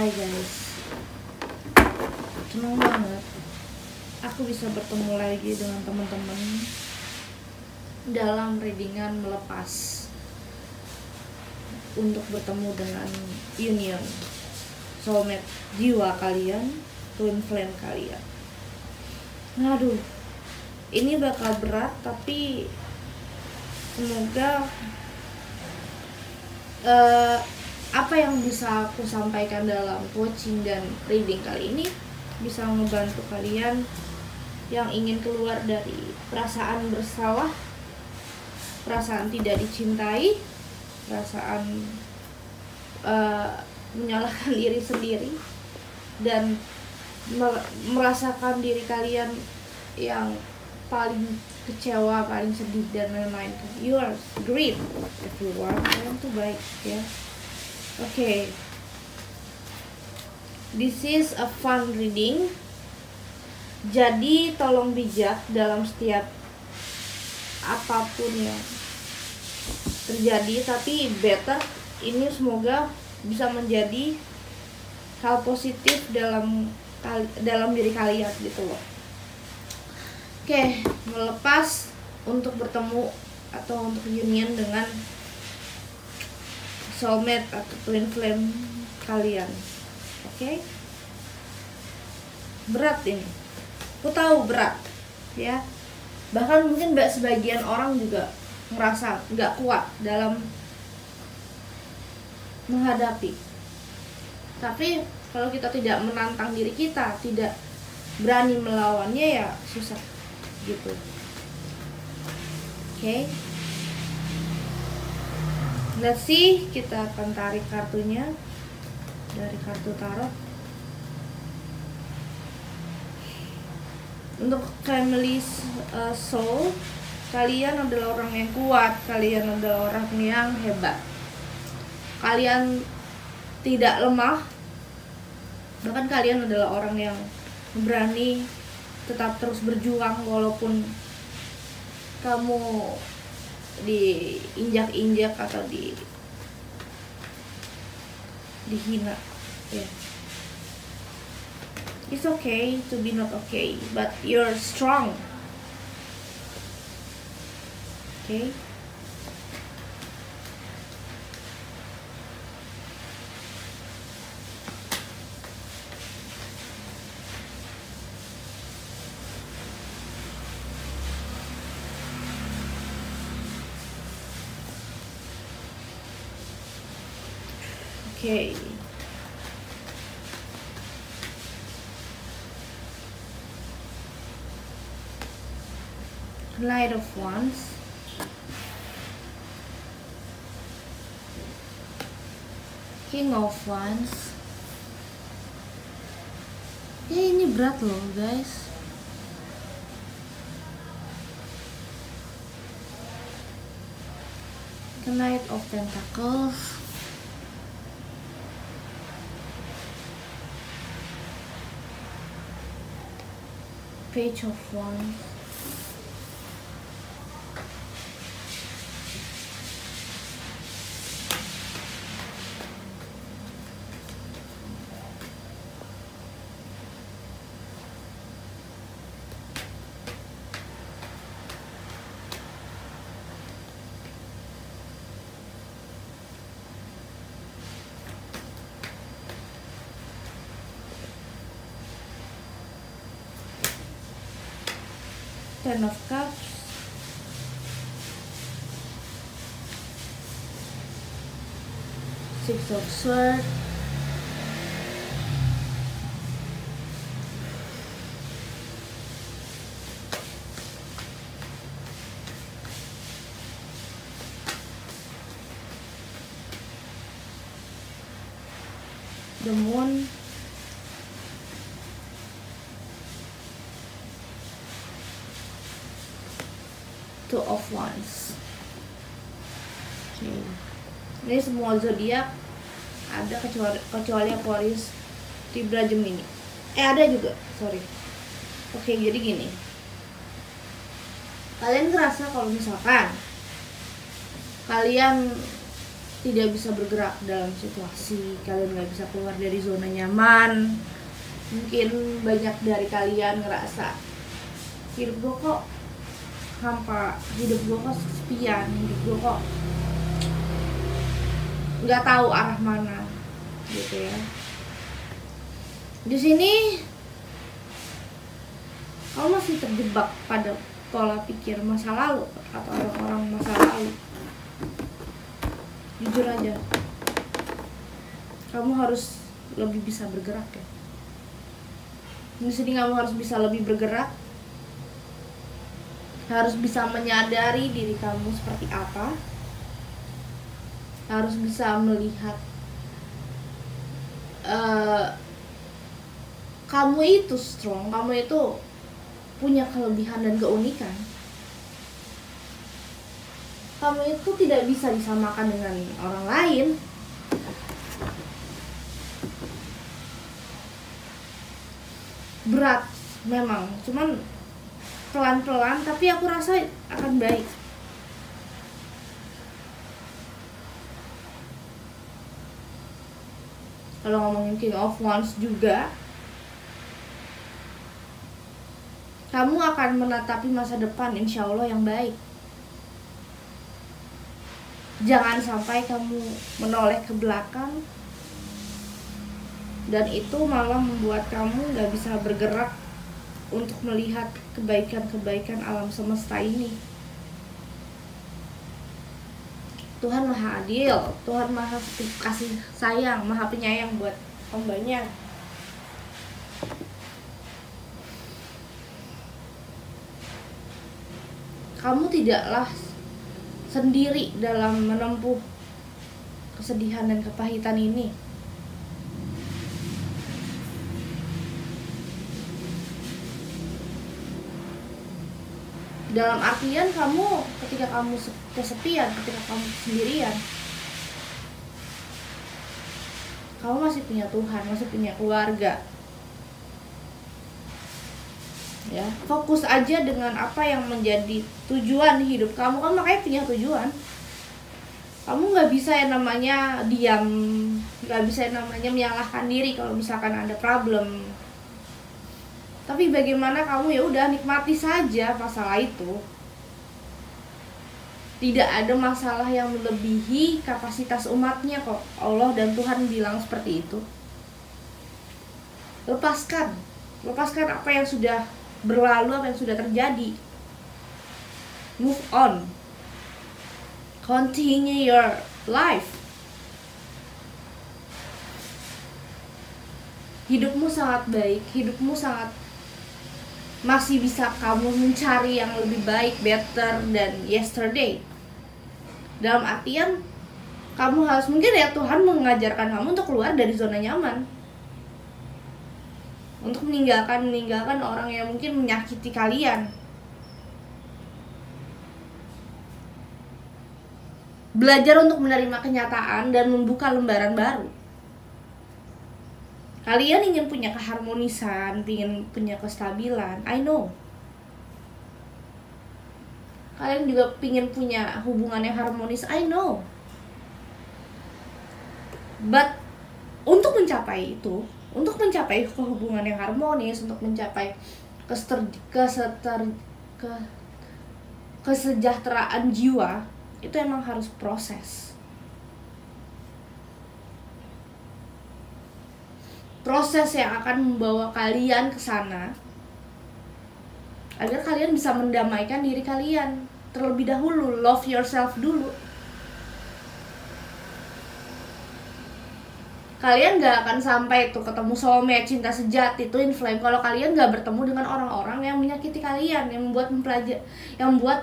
Hai guys, senang banget aku bisa bertemu lagi dengan teman-teman dalam readingan melepas untuk bertemu dengan union soulmate jiwa kalian, twin flame kalian. Aduh, ini bakal berat tapi semoga apa yang bisa aku sampaikan dalam coaching dan reading kali ini bisa membantu kalian yang ingin keluar dari perasaan bersalah, perasaan tidak dicintai, perasaan menyalahkan diri sendiri, dan merasakan diri kalian yang paling kecewa, paling sedih dan lain-lain. You are great everyone, kalian tuh baik ya. Okay, this is a fun reading. Jadi tolong bijak dalam setiap apapun yang terjadi, tapi better ini semoga bisa menjadi hal positif dalam diri kalian gitu loh. Oke, melepas untuk bertemu atau untuk union dengan soulmate atau twin flame kalian. Oke? Berat ini. Aku tahu berat, ya. Bahkan mungkin sebagian orang juga merasa nggak kuat dalam menghadapi. Tapi kalau kita tidak menantang diri kita, tidak berani melawannya, ya susah gitu. Oke. Let's see, kita akan tarik kartunya dari kartu tarot. Untuk family soul, kalian adalah orang yang kuat, kalian adalah orang yang hebat. Kalian tidak lemah. Bahkan kalian adalah orang yang berani tetap terus berjuang walaupun kamu diinjak-injak atau dihina, ya. It's okay to be not okay, but you're strong. Okay? Okay. Knight of Wands. King of Wands. Ya, ini berat loh guys. Knight of Pentacles. Page of Wands. Ten of Cups. Six of Swords. The Moon. Two of Wands. Ini semua zodiak ada kecuali Aquarius, Libra, Gemini. Ada juga, sorry. Oke, jadi gini. Kalian ngerasa kalau misalkan kalian tidak bisa bergerak dalam situasi, kalian nggak bisa keluar dari zona nyaman. Mungkin banyak dari kalian ngerasa hidup gue kok hampa, hidup gue kok kesepian, hidup gue kok nggak tahu arah mana, gitu ya. Di sini kamu masih terjebak pada pola pikir masa lalu atau orang-orang masa lalu. Jujur aja, kamu harus lebih bisa bergerak ya. Di sini kamu harus bisa lebih bergerak, harus bisa menyadari diri kamu seperti apa, harus bisa melihat kamu itu strong, kamu itu punya kelebihan dan keunikan. Kamu itu tidak bisa disamakan dengan orang lain. Berat memang, cuman pelan-pelan, tapi aku rasa akan baik. Kalau ngomongin King of Wands juga, kamu akan menatapi masa depan insya Allah yang baik. Jangan sampai kamu menoleh ke belakang dan itu malah membuat kamu gak bisa bergerak untuk melihat kebaikan-kebaikan alam semesta ini. Tuhan Maha Adil, Tuhan Maha kasih sayang, Maha penyayang buat hambanya. Kamu tidaklah sendiri dalam menempuh kesedihan dan kepahitan ini. Dalam artian kamu ketika kamu kesepian, ketika kamu sendirian, kamu masih punya Tuhan, masih punya keluarga. Ya, fokus aja dengan apa yang menjadi tujuan hidup kamu, kan makanya punya tujuan. Kamu nggak bisa yang namanya diam, nggak bisa yang namanya menyalahkan diri kalau misalkan ada problem. Tapi bagaimana kamu ya udah nikmati saja masalah itu. Tidak ada masalah yang melebihi kapasitas umatnya kok. Allah dan Tuhan bilang seperti itu. Lepaskan apa yang sudah berlalu, apa yang sudah terjadi. Move on. Continue your life. Hidupmu sangat baik, hidupmu sangat masih bisa kamu mencari yang lebih baik, better than yesterday. Dalam artian kamu harus, mungkin ya Tuhan mengajarkan kamu untuk keluar dari zona nyaman, untuk meninggalkan orang yang mungkin menyakiti kalian. Belajar untuk menerima kenyataan dan membuka lembaran baru. Kalian ingin punya keharmonisan, ingin punya kestabilan, I know. Kalian juga ingin punya hubungan yang harmonis, I know. But untuk mencapai itu, untuk mencapai hubungan yang harmonis, untuk mencapai kesejahteraan jiwa, itu emang harus proses. Proses yang akan membawa kalian ke sana agar kalian bisa mendamaikan diri kalian terlebih dahulu. Love yourself dulu. Kalian gak akan sampai tuh ketemu soulmate, cinta sejati, twin flame kalau kalian gak bertemu dengan orang-orang yang menyakiti kalian, yang membuat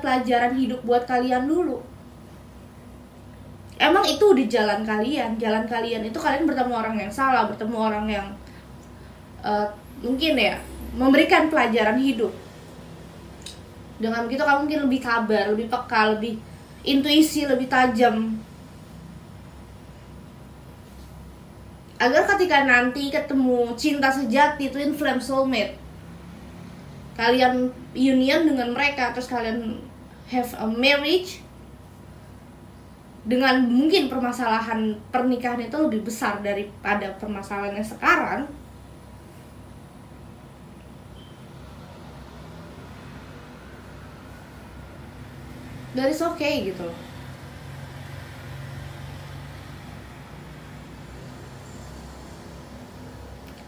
pelajaran hidup buat kalian dulu. Emang itu di jalan kalian itu kalian bertemu orang yang salah, bertemu orang yang mungkin ya memberikan pelajaran hidup. Dengan begitu kamu mungkin lebih sabar, lebih peka, lebih intuisi, lebih tajam. Agar ketika nanti ketemu cinta sejati, twin flame, soulmate, kalian union dengan mereka, terus kalian have a marriage, dengan mungkin permasalahan pernikahan itu lebih besar daripada permasalahan yang sekarang, that is okay gitu loh.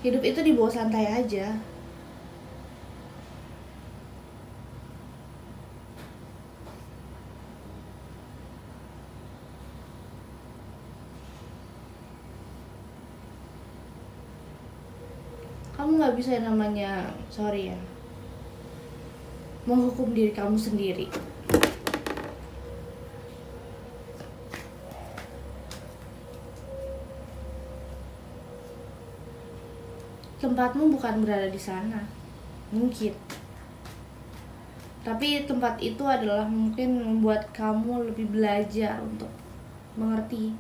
Hidup itu dibawa santai aja. Kamu gak bisa yang namanya, sorry ya, menghukum diri kamu sendiri. Tempatmu bukan berada di sana, mungkin. Tapi tempat itu adalah mungkin membuat kamu lebih belajar untuk mengerti.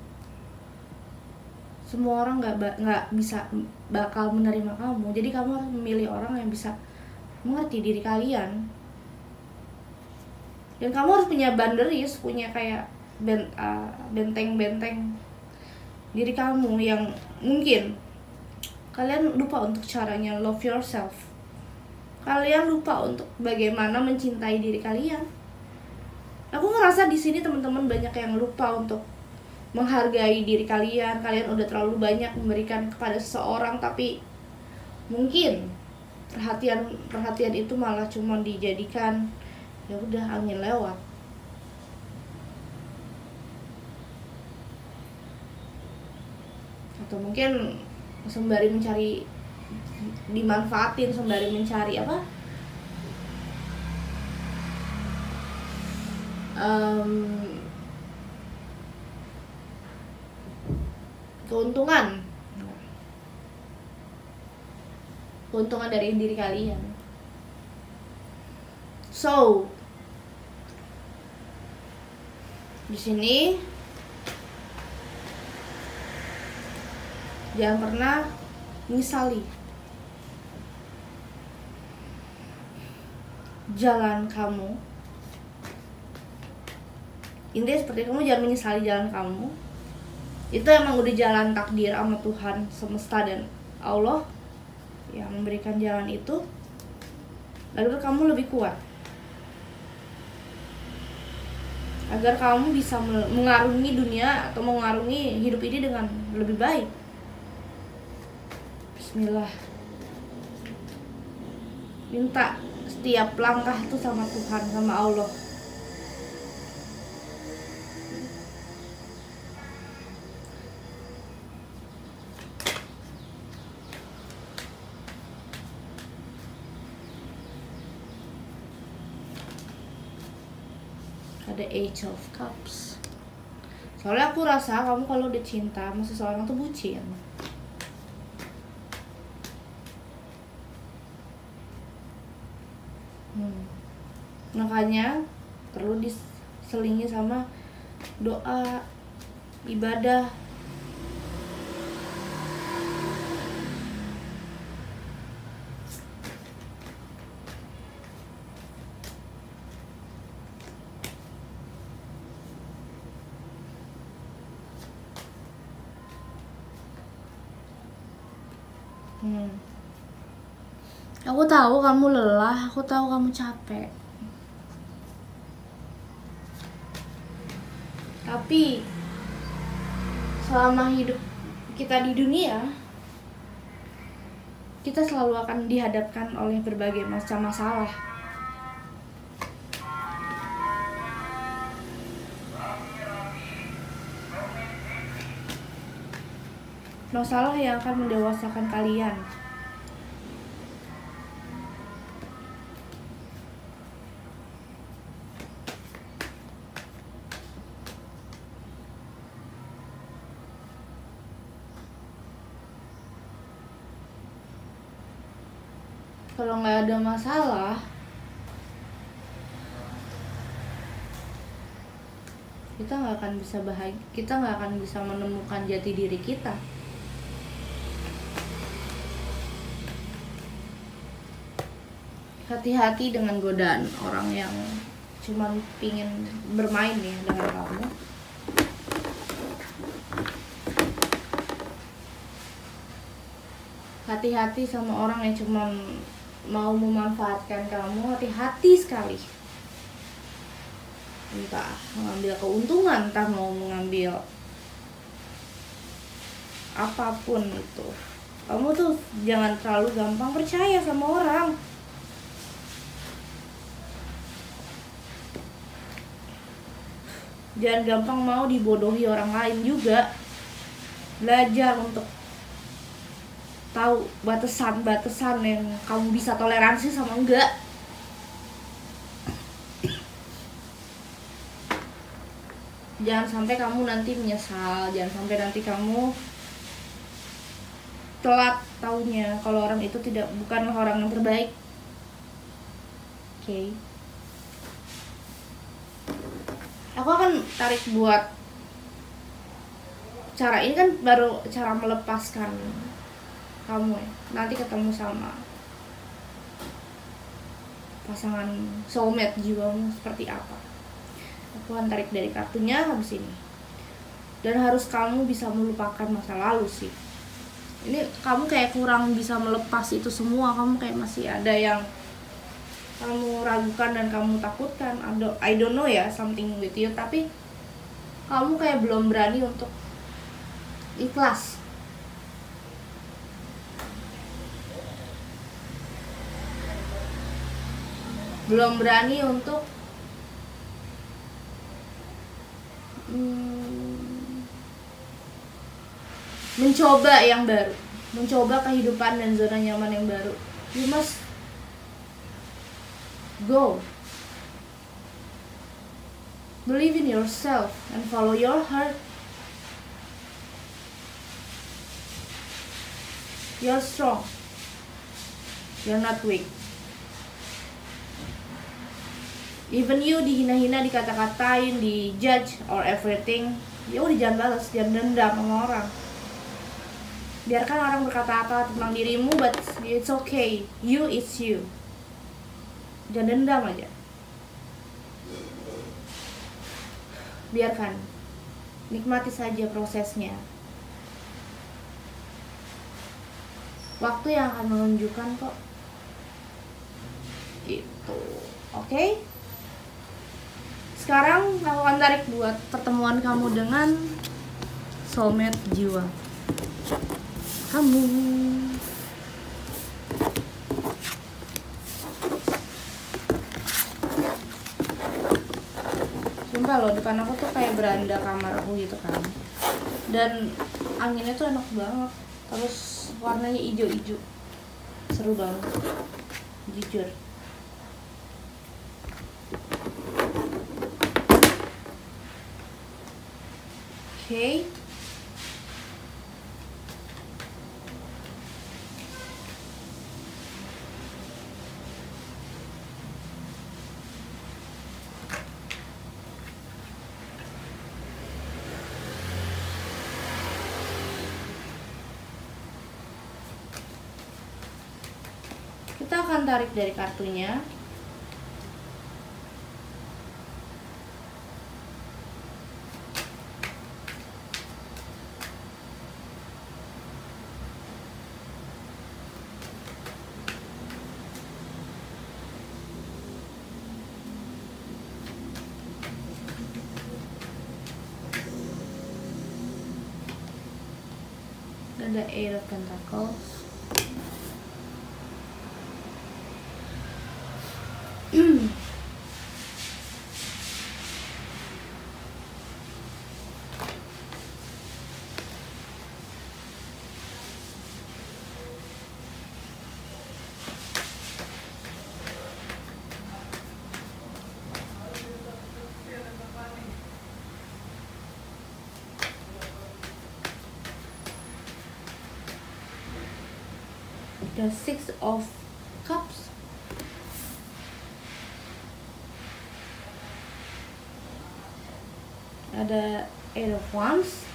Semua orang nggak bisa bakal menerima kamu, jadi kamu harus memilih orang yang bisa mengerti diri kalian. Dan kamu harus punya boundaries, punya kayak benteng-benteng diri kamu yang mungkin kalian lupa untuk caranya love yourself. Kalian lupa untuk bagaimana mencintai diri kalian. Aku ngerasa di sini teman-teman banyak yang lupa untuk menghargai diri kalian. Kalian udah terlalu banyak memberikan kepada seseorang, tapi mungkin perhatian itu malah cuma dijadikan ya udah angin lewat. Atau mungkin sembari mencari, dimanfaatin sembari mencari apa, keuntungan dari diri kalian. So di sini jangan pernah menyesali jalan kamu. Intinya seperti kamu jangan menyesali jalan kamu. Itu emang udah jalan takdir sama Tuhan semesta dan Allah yang memberikan jalan itu. Lalu kamu lebih kuat agar kamu bisa mengarungi dunia atau mengarungi hidup ini dengan lebih baik. Bismillah. Minta setiap langkah tuh sama Tuhan, sama Allah. Ada Eight of Cups. Soalnya aku rasa kamu kalau udah cinta sama seseorang tuh bucin. Makanya perlu diselingi sama doa, ibadah. Aku tahu kamu lelah, aku tahu kamu capek. Tapi selama hidup kita di dunia, kita selalu akan dihadapkan oleh berbagai macam masalah. Masalah yang akan mendewasakan kalian. Kalau nggak ada masalah, kita nggak akan bisa bahagia, kita nggak akan bisa menemukan jati diri kita. Hati-hati dengan godaan orang yang cuma pingin bermain ya dengan kamu. Hati-hati sama orang yang cuma mau memanfaatkan kamu, hati-hati sekali. Entah mengambil keuntungan, entah mau mengambil apapun itu. Kamu tuh jangan terlalu gampang percaya sama orang. Jangan gampang mau dibodohi orang lain juga. Belajar untuk tahu batasan-batasan yang kamu bisa toleransi sama enggak. Jangan sampai kamu nanti menyesal, jangan sampai nanti kamu telat taunya kalau orang itu bukan orang yang terbaik. Oke. Aku akan tarik buat cara ini kan baru cara melepaskan kamu ya. Nanti ketemu sama pasangan soulmate jiwamu seperti apa. Aku akan tarik dari kartunya habis ini. Dan harus kamu bisa melupakan masa lalu sih. Ini kamu kayak kurang bisa melepas itu semua. Kamu kayak masih ada yang kamu ragukan dan kamu takutkan. I don't know ya, something with you. Tapi kamu kayak belum berani untuk ikhlas. Belum berani untuk mencoba yang baru, mencoba kehidupan dan zona nyaman yang baru. You must go. Believe in yourself and follow your heart. You're strong. You're not weak. Even you dihina-hina, dikata-katain, dijudge or everything, ya udah jangan balas, jangan dendam sama orang. Biarkan orang berkata apa tentang dirimu, but it's okay. You is you. Jangan dendam aja. Biarkan. Nikmati saja prosesnya. Waktu yang akan menunjukkan kok. Itu. Oke? Sekarang aku akan tarik buat pertemuan kamu dengan soulmate jiwa kamu. Sumpah loh, depan aku tuh kayak beranda kamar aku gitu kan. Dan anginnya tuh enak banget. Terus warnanya hijau-hijau. Seru banget. Jujur. Oke. Kita akan tarik dari kartunya. Ada Eight of Pentacles. The Six of Cups. Ada Eight of Wands.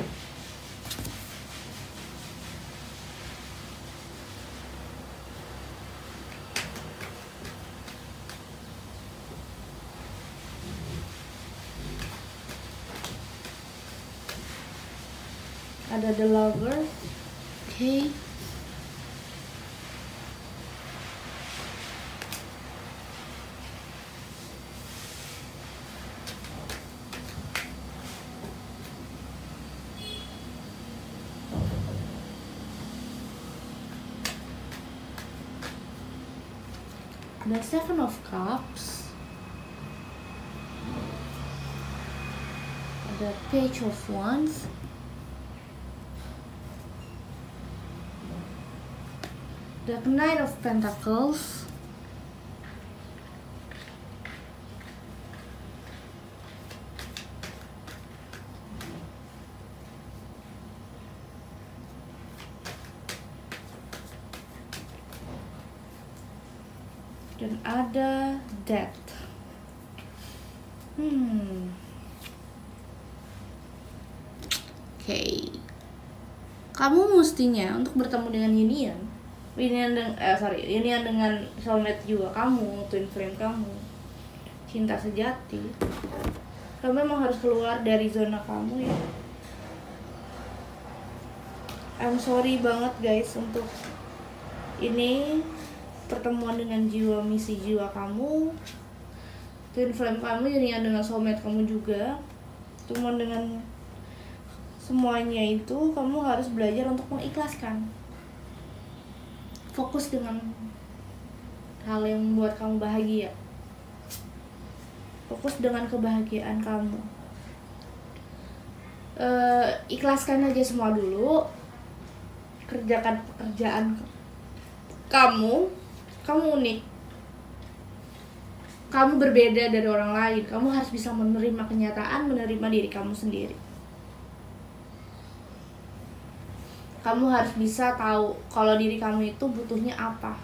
Ada The Lover. Okay. The Seven of Cups, the Page of Wands, the Knight of Pentacles, dan ada Death. Oke. Kamu mestinya untuk bertemu dengan union dengan soulmate juga kamu, twin flame kamu, cinta sejati. Kamu memang harus keluar dari zona kamu ya. I'm sorry banget guys untuk ini, pertemuan dengan jiwa misi jiwa kamu, twin flame kamu, jadinya dengan soulmate kamu juga. Pertemuan dengan semuanya itu kamu harus belajar untuk mengikhlaskan. Fokus dengan hal yang membuat kamu bahagia. Fokus dengan kebahagiaan kamu. Ikhlaskan aja semua dulu. Kerjakan pekerjaan kamu unik, kamu berbeda dari orang lain. Kamu harus bisa menerima kenyataan, menerima diri kamu sendiri. Kamu harus bisa tahu kalau diri kamu itu butuhnya apa.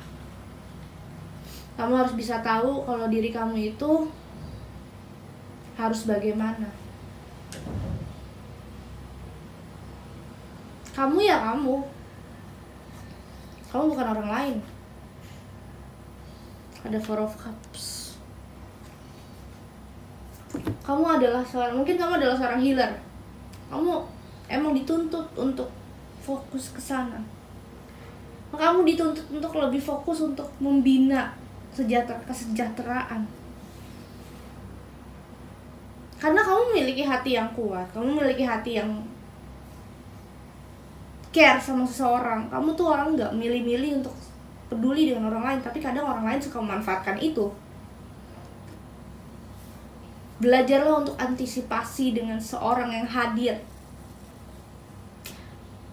Kamu harus bisa tahu kalau diri kamu itu harus bagaimana. Kamu ya kamu bukan orang lain. Ada Four of Cups. Mungkin kamu adalah seorang healer. Kamu emang dituntut untuk fokus ke sana. Kamu dituntut untuk lebih fokus untuk membina kesejahteraan. Karena kamu memiliki hati yang kuat, kamu memiliki hati yang care sama seseorang. Kamu tuh orang nggak milih-milih untuk peduli dengan orang lain, tapi kadang orang lain suka memanfaatkan itu. Belajarlah untuk antisipasi dengan seorang yang hadir.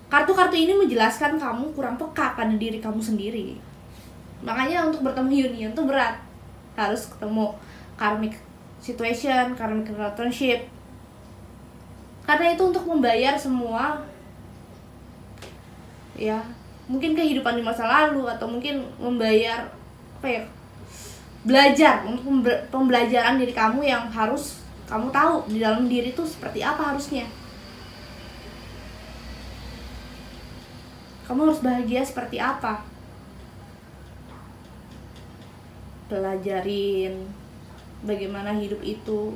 Kartu-kartu ini menjelaskan kamu kurang peka pada diri kamu sendiri. Makanya untuk bertemu union tuh berat. Harus ketemu karmic situation, karmic relationship. Karena itu untuk membayar semua ya, mungkin kehidupan di masa lalu, atau mungkin membayar belajar untuk pembelajaran diri kamu yang harus kamu tahu di dalam diri itu seperti apa harusnya. Kamu harus bahagia seperti apa. Pelajarin bagaimana hidup itu.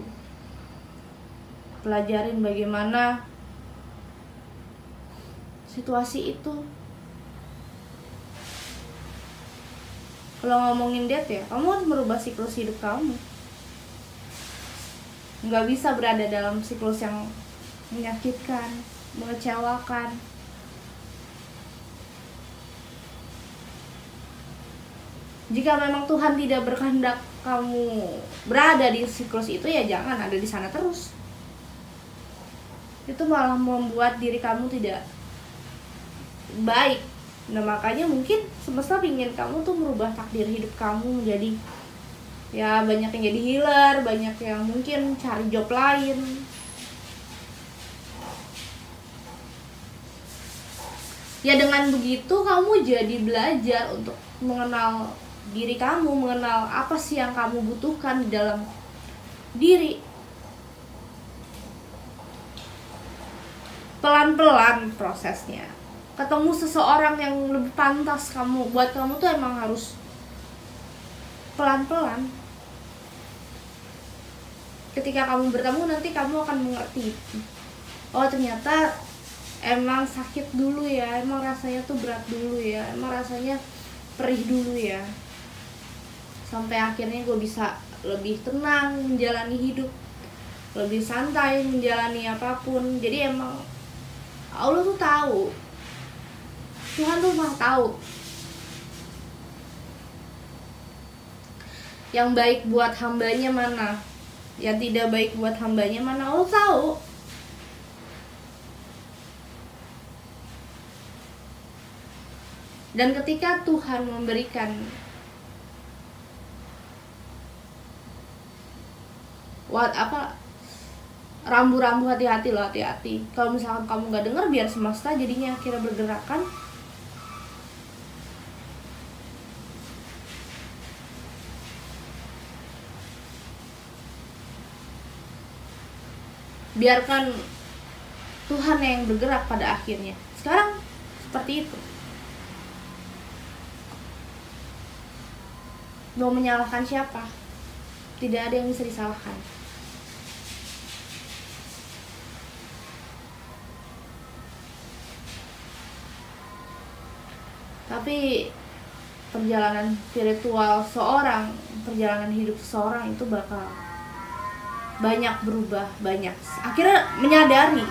Pelajarin bagaimana situasi itu. Kalau ngomongin death ya, kamu harus merubah siklus hidup kamu. Nggak bisa berada dalam siklus yang menyakitkan, mengecewakan. Jika memang Tuhan tidak berkehendak kamu berada di siklus itu, ya jangan ada di sana terus. Itu malah membuat diri kamu tidak baik. Nah makanya mungkin semesta ingin kamu tuh merubah takdir hidup kamu menjadi, ya banyak yang jadi healer, banyak yang mungkin cari job lain. Ya dengan begitu kamu jadi belajar untuk mengenal diri kamu, mengenal apa sih yang kamu butuhkan di dalam diri. Pelan-pelan prosesnya. Ketemu seseorang yang lebih pantas buat kamu tuh emang harus pelan-pelan. Ketika kamu bertemu nanti kamu akan mengerti. Oh ternyata emang sakit dulu ya, emang rasanya tuh berat dulu ya, emang rasanya perih dulu ya. Sampai akhirnya gue bisa lebih tenang menjalani hidup, lebih santai menjalani apapun. Jadi emang Allah tuh tahu, Tuhan tuh mah tahu. Yang baik buat hambanya mana, yang tidak baik buat hambanya mana, Allah tahu. Dan ketika Tuhan memberikan rambu-rambu, hati-hati loh, hati-hati. Kalau misalkan kamu nggak dengar, biar semesta jadinya akhirnya bergerakan. Biarkan Tuhan yang bergerak pada akhirnya. Sekarang seperti itu. Mau menyalahkan siapa? Tidak ada yang bisa disalahkan. Tapi perjalanan spiritual seorang, perjalanan hidup seseorang itu bakal banyak berubah, banyak. Akhirnya menyadari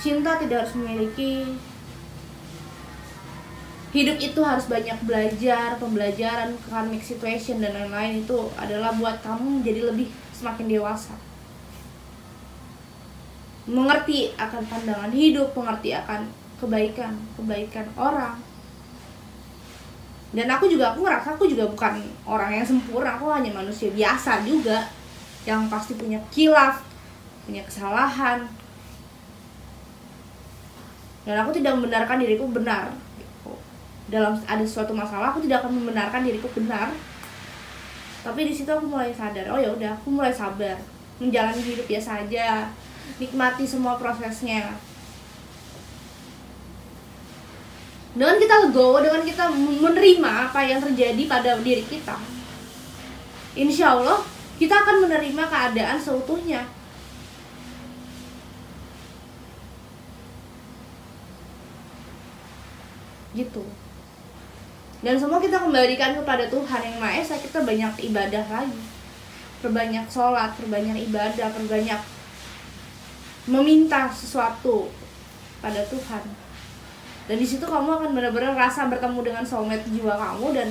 cinta tidak harus memiliki. Hidup itu harus banyak belajar, pembelajaran, karmic situation dan lain-lain. Itu adalah buat kamu menjadi lebih semakin dewasa, mengerti akan pandangan hidup, mengerti akan kebaikan orang. Dan aku ngerasa aku juga bukan orang yang sempurna. Aku hanya manusia biasa juga, yang pasti punya khilaf, punya kesalahan. Dan aku tidak membenarkan diriku benar gitu. Dalam ada suatu masalah, aku tidak akan membenarkan diriku benar. Tapi di situ aku mulai sadar, oh ya udah, aku mulai sabar, menjalani hidup biasa aja, nikmati semua prosesnya. Dengan kita legowo, dengan kita menerima apa yang terjadi pada diri kita, insya Allah kita akan menerima keadaan seutuhnya. Gitu. Dan semua kita kembalikan kepada Tuhan Yang Maha Esa. Kita banyak ibadah lagi, perbanyak sholat, perbanyak ibadah, perbanyak meminta sesuatu pada Tuhan. Dan di situ kamu akan benar-benar rasa bertemu dengan soulmate jiwa kamu, dan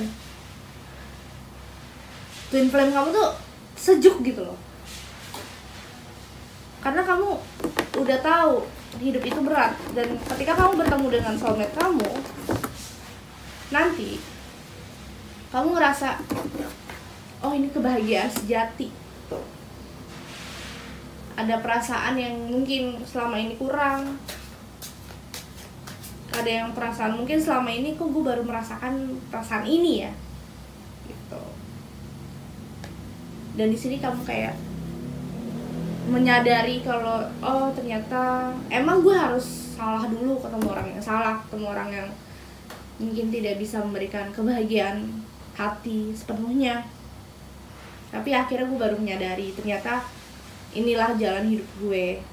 twin flame kamu tuh sejuk gitu loh. Karena kamu udah tahu hidup itu berat, dan ketika kamu bertemu dengan soulmate kamu, nanti kamu ngerasa, oh ini kebahagiaan sejati. Ada perasaan yang mungkin selama ini kurang. Ada yang perasaan mungkin selama ini kok gue baru merasakan perasaan ini ya, gitu. Dan di sini kamu kayak menyadari kalau oh ternyata emang gue harus salah dulu, ketemu orang yang salah, ketemu orang yang mungkin tidak bisa memberikan kebahagiaan hati sepenuhnya. Tapi akhirnya gue baru menyadari ternyata inilah jalan hidup gue.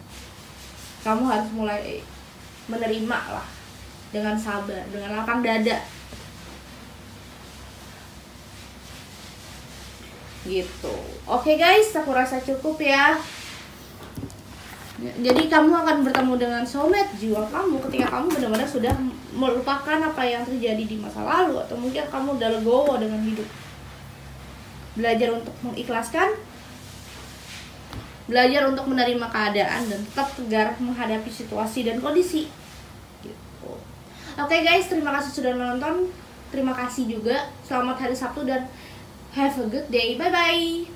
Kamu harus mulai menerima lah, dengan sabar, dengan lapang dada. Gitu. Oke guys, aku rasa cukup ya. Jadi kamu akan bertemu dengan soulmate jiwa kamu ketika kamu benar-benar sudah melupakan apa yang terjadi di masa lalu, atau mungkin kamu udah legowo dengan hidup. Belajar untuk mengikhlaskan, belajar untuk menerima keadaan, dan tetap tegar menghadapi situasi dan kondisi. Gitu. Oke guys, terima kasih sudah nonton. Terima kasih juga. Selamat hari Sabtu dan have a good day. Bye bye.